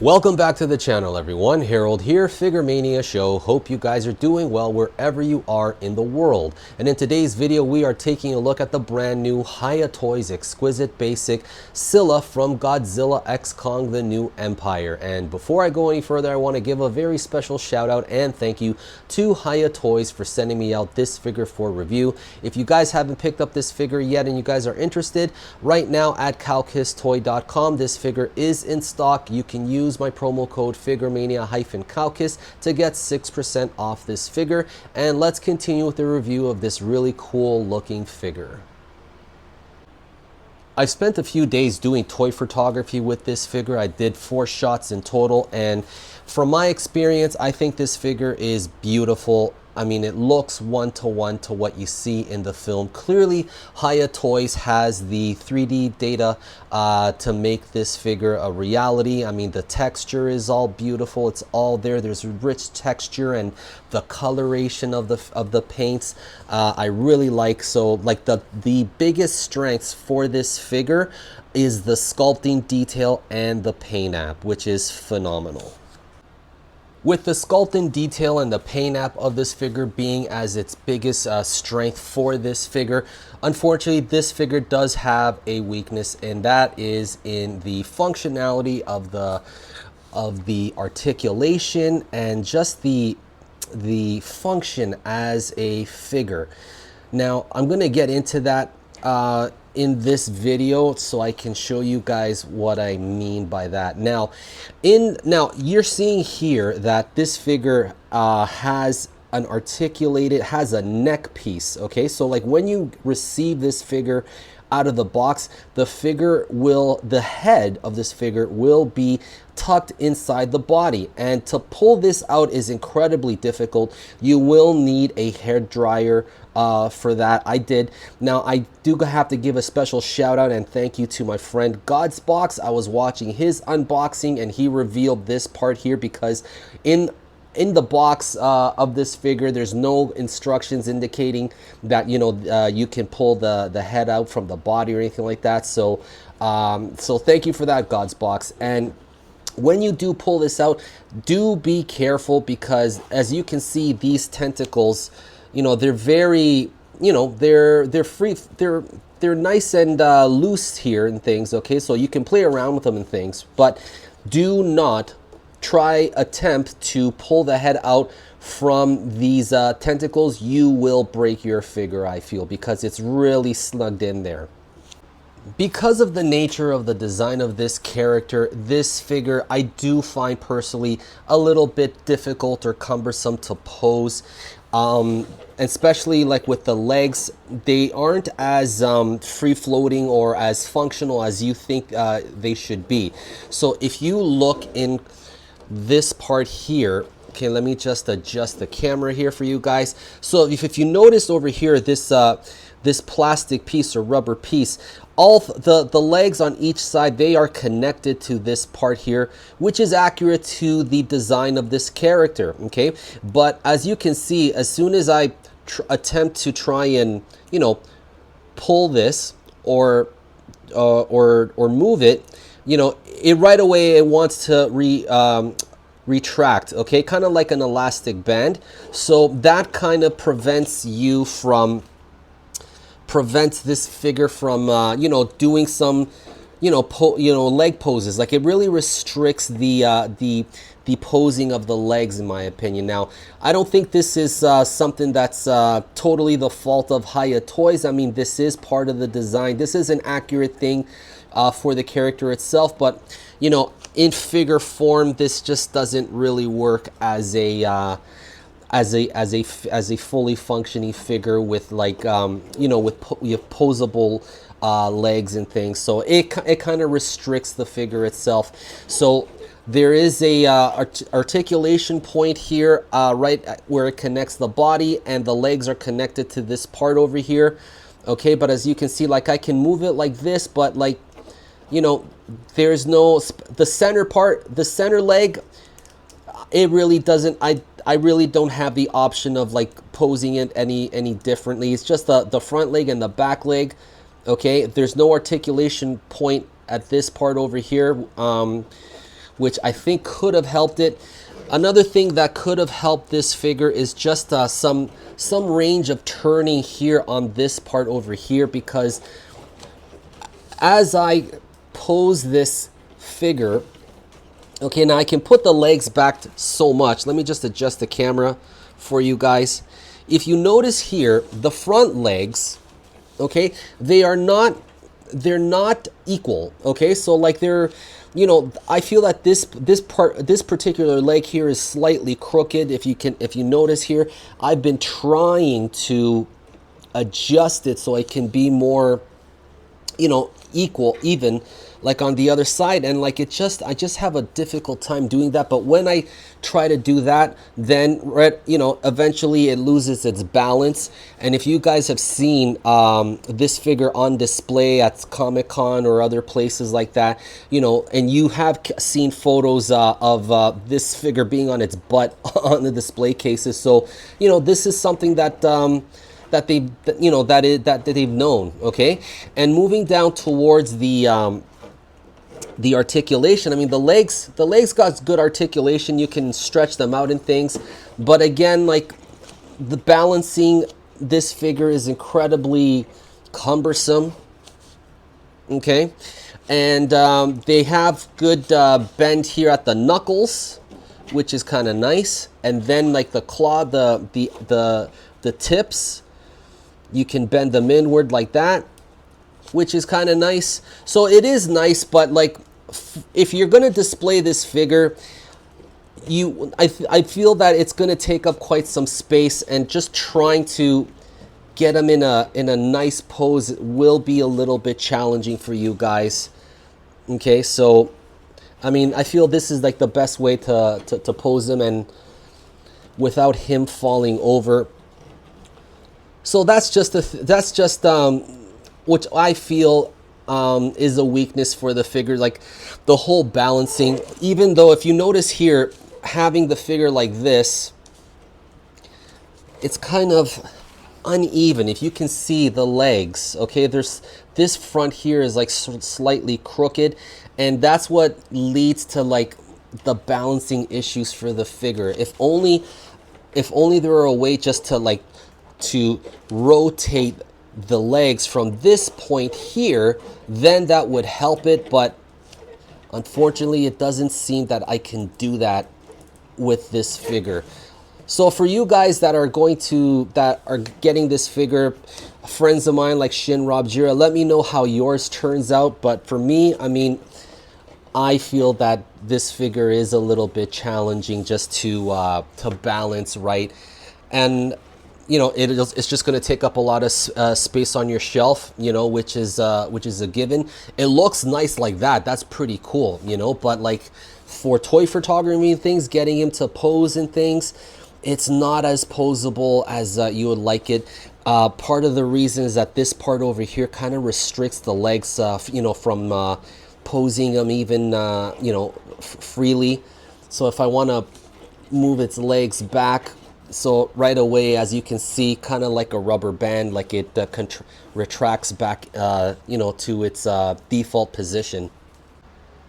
Welcome back to the channel, everyone. Harold here, Figuremania Show. Hope you guys are doing well wherever you are in the world. And in today's video, we are taking a look at the brand new Hiya Toys Exquisite Basic Scylla from Godzilla X Kong: The New Empire. And before I go any further, I want to give a very special shout out and thank you to Hiya Toys for sending me out this figure for review. If you guys haven't picked up this figure yet and you guys are interested, right now at kowkistoy.com, this figure is in stock. You can use my promo code Figuremania-kowkis to get 6% off this figure. And let's continue with the review of this really cool looking figure. I've spent a few days doing toy photography with this figure. I did 4 shots in total, and from my experience, I think this figure is beautiful. I mean, it looks one-to-one to what you see in the film. Clearly, Hiya Toys has the 3D data to make this figure a reality. I mean, the texture is all beautiful. It's all there. There's rich texture and the coloration of the paints. I really like. So, like the biggest strengths for this figure is the sculpting detail and the paint app, which is phenomenal. With the sculpting detail and the paint app of this figure being as its biggest strength for this figure, unfortunately this figure does have a weakness, and that is in the functionality of the articulation and just the function as a figure. Now I'm going to get into that in this video so I can show you guys what I mean by that. Now you're seeing here that this figure has an articulated, has a neck piece. Okay, so like when you receive this figure out of the box, the head of this figure will be tucked inside the body, and to pull this out is incredibly difficult. You will need a hair dryer for that. I did. Now I do have to give a special shout out and thank you to my friend Godsbox. I was watching his unboxing and he revealed this part here, because in the box of this figure, there's no instructions indicating that, you know, you can pull the head out from the body or anything like that. So so thank you for that, Godsbox. And when you do pull this out, do be careful, because as you can see, these tentacles, you know, they're very, you know, they're free, they're nice and loose here and things. Okay, so you can play around with them and things, but do not attempt to pull the head out from these tentacles. You will break your figure, I feel, because it's really snugged in there. Because of the nature of the design of this character, this figure I do find personally a little bit difficult or cumbersome to pose. Especially like with the legs, they aren't as free-floating or as functional as you think they should be. So if you look in this part here, okay, let me just adjust the camera here for you guys. So if you notice over here, this plastic piece or rubber piece, all the legs on each side, they are connected to this part here, which is accurate to the design of this character. Okay, but as you can see, as soon as I attempt to try and, you know, pull this or move it, you know, it right away it wants to retract. Okay, kind of like an elastic band. So that kind of prevents this figure from you know, doing some, you know, leg poses. Like, it really restricts the posing of the legs, in my opinion. Now, I don't think this is something that's totally the fault of Hiya Toys. I mean, this is part of the design. This is an accurate thing for the character itself, but, you know, in figure form, this just doesn't really work as a fully functioning figure with, like, you know, with posable legs and things. So it kind of restricts the figure itself. So there is a articulation point here, right where it connects the body, and the legs are connected to this part over here. Okay, but as you can see, like, I can move it like this, but, like, you know, there's no the center part, the center leg. It really doesn't. I really don't have the option of, like, posing it any differently. It's just the front leg and the back leg. Okay, there's no articulation point at this part over here. which I think could have helped it. Another thing that could have helped this figure is just some range of turning here on this part over here, because as I pose this figure, okay, now I can put the legs back so much. Let me just adjust the camera for you guys. If you notice here, the front legs, okay, they're not equal, okay? So like they're, you know, I feel that this particular leg here is slightly crooked. If you notice here, I've been trying to adjust it so it can be more, you know, even like on the other side, and like I just have a difficult time doing that. But when I try to do that, then you know, eventually it loses its balance. And if you guys have seen this figure on display at Comic-Con or other places like that, you know, and you have seen photos of this figure being on its butt on the display cases, so you know, this is something that that they've known, okay? And moving down towards the articulation, I mean, the legs got good articulation. You can stretch them out and things, but again, like the balancing this figure is incredibly cumbersome, okay? And they have good bend here at the knuckles, which is kind of nice. And then like the claw, the tips, you can bend them inward like that, which is kind of nice. So it is nice, but like if you're going to display this figure, I feel that it's going to take up quite some space, and just trying to get them in a nice pose will be a little bit challenging for you guys. Okay, so I mean, I feel this is like the best way to pose him and without him falling over. So that's just which I feel is a weakness for the figure, like the whole balancing. Even though if you notice here, having the figure like this, it's kind of uneven. If you can see the legs, okay, there's this front here is like slightly crooked, and that's what leads to like the balancing issues for the figure. If only there were a way just to rotate the legs from this point here, then that would help it. But unfortunately, it doesn't seem that I can do that with this figure. So for you guys that are getting this figure, friends of mine like Shin Rob Jira, let me know how yours turns out. But for me, I mean, I feel that this figure is a little bit challenging just to balance right. And you know, it's just going to take up a lot of space on your shelf, you know, which is a given. It looks nice like that. That's pretty cool, you know, but like for toy photography and things, getting him to pose and things, it's not as posable as you would like it. Part of the reason is that this part over here kind of restricts the legs, you know, from posing them even, you know, freely. So if I want to move its legs back, so right away, as you can see, kind of like a rubber band, like it retracts back, you know, to its default position.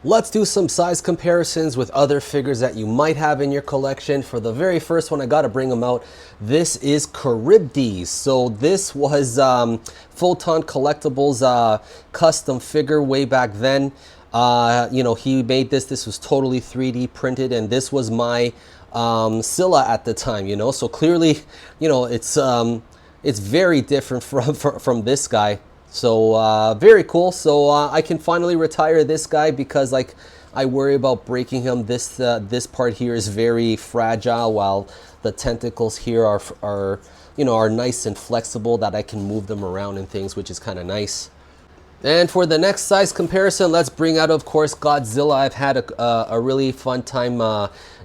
Let's do some size comparisons with other figures that you might have in your collection. For the very first one, I got to bring them out. This is Charybdis. So this was Photon Collectibles custom figure way back then. You know, he made this. This was totally 3D printed, and this was my Scylla at the time, you know, so clearly, you know, it's very different from this guy. So very cool. So I can finally retire this guy, because like I worry about breaking him. This part here is very fragile, while the tentacles here are you know, are nice and flexible, that I can move them around and things, which is kind of nice. And for the next size comparison, let's bring out, of course, Godzilla. I've had a really fun time,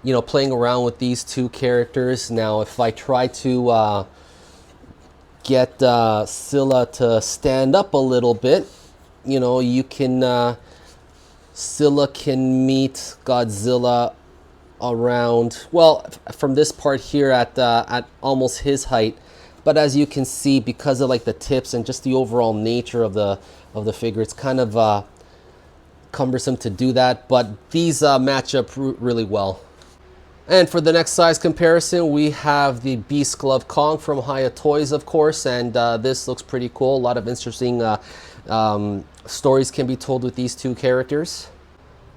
you know, playing around with these two characters. Now, if I try to get Scylla to stand up a little bit, you know, you can, Scylla can meet Godzilla around, well, from this part here at almost his height. But as you can see, because of like the tips and just the overall nature of the figure, it's kind of cumbersome to do that, but these match up really well. And for the next size comparison, we have the Beast Glove Kong from Hiya Toys, of course, and this looks pretty cool. A lot of interesting stories can be told with these two characters.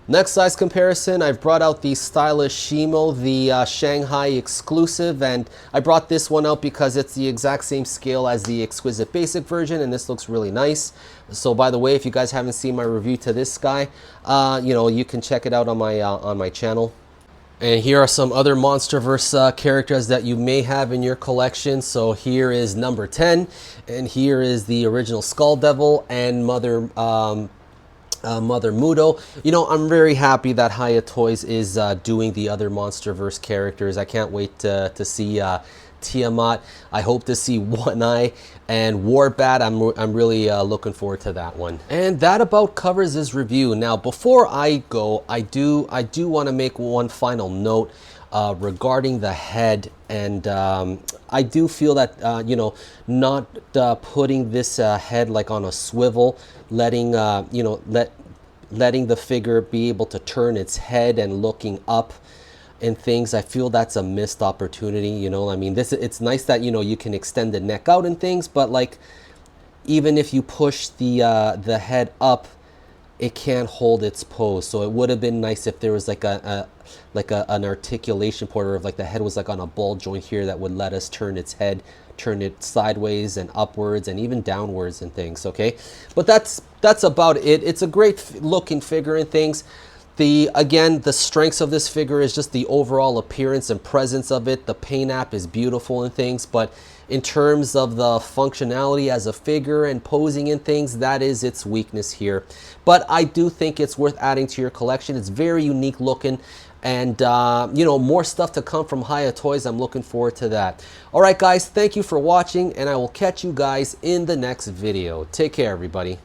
Next size comparison, I've brought out the stylish Shimo, the Shanghai exclusive, and I brought this one out because it's the exact same scale as the Exquisite basic version, and this looks really nice. So by the way, if you guys haven't seen my review to this guy, you know, you can check it out on my channel. And here are some other MonsterVerse characters that you may have in your collection. So here is number 10, and here is the original Skull Devil and Mother Mudo. You know, I'm very happy that Hiya Toys is doing the other MonsterVerse characters. I can't wait to see Tiamat. I hope to see One Eye and Warbat. I'm really looking forward to that one. And that about covers this review. Now, before I go, I do want to make one final note regarding the head, and I do feel that you know, not putting this head like on a swivel, letting you know, letting the figure be able to turn its head and looking up and things, I feel that's a missed opportunity. You know, I mean, it's nice that, you know, you can extend the neck out and things, but like, even if you push the head up, it can't hold its pose. So it would have been nice if there was like an articulation part, or if like the head was like on a ball joint here that would let us turn its head, turn it sideways and upwards and even downwards and things. Okay, but that's about it. It's a great looking figure and things. Again, the strengths of this figure is just the overall appearance and presence of it. The paint app is beautiful and things, but in terms of the functionality as a figure and posing and things, that is its weakness here. But I do think it's worth adding to your collection. It's very unique looking, and you know, more stuff to come from Hiya Toys. I'm looking forward to that. All right, guys, thank you for watching, and I will catch you guys in the next video. Take care, everybody.